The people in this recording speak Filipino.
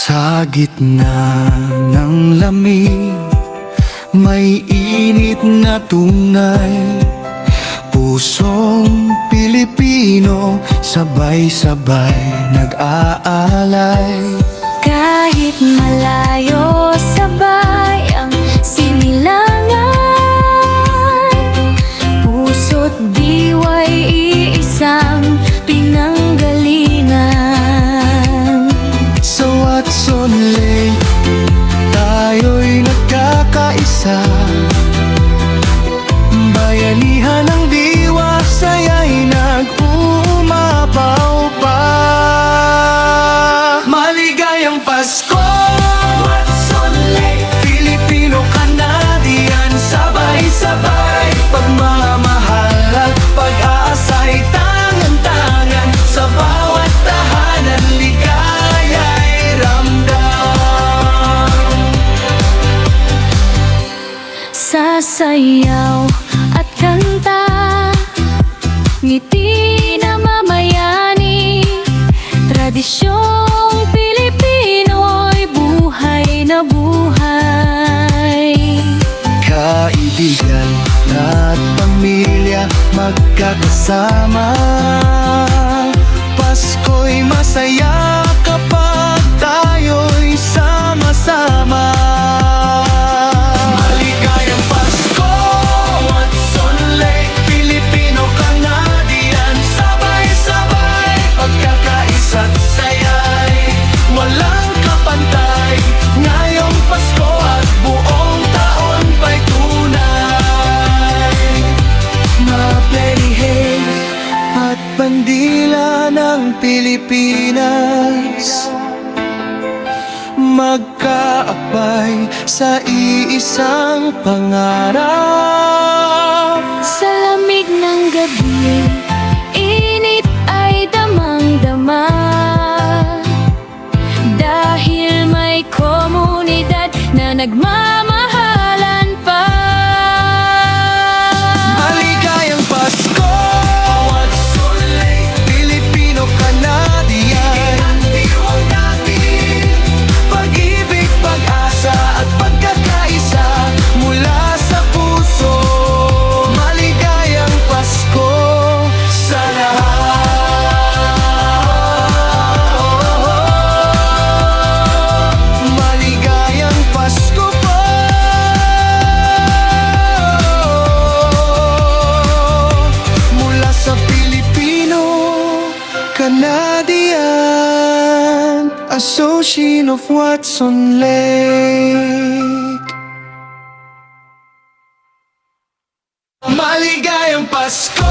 Sa gitna ng lamig, may init na tunay. Pusong Pilipino, sabay-sabay nag-aalay. Kahit malayo sabay ang sinilangan, puso't diwa'y iisang pinanggalingan. Sa Watson Lake, tayo'y nagkakaisa. Bayanihan ng diwa, saya'y nag-uumapaw pa. Maligayang Pasko, Watson Lake, Filipino-Canadian, sabay-sabay pagmamahal at pag-aasay, tangan-tangan sa bawat tahanan, ligaya'y ramdam. Sasayaw at kanta, ngiti na mamayani, tradisyong Pilipino'y buhay na buhay. Kaibigan at pamilya magkakasama, Pasko'y masaya kapag tayo'y sama-sama. Maligayang Pasko, Watson Lake, Filipino-Canadian, sabay-sabay pagkakaisa't saya'y walang kapantay. Ngayong Pasko at buong taon pa'y tunay. Maperihe at bandila ng Pilipinas, magkaakbay sa iisang pangarap. Sa lamig ng gabi, init ay damang-dama, dahil may komunidad na nagmamahalan pa. Maligayang Pasko, Watson Lake, Filipino-Canadian, diwang natin, pag-ibig, pag-asa at pagkakaisa mula sa puso. Maligayang Pasko sa lahat. Maligayang Pasko po mula sa Filipino-Canadian Association of Watson Lake. Maligayang Pasko.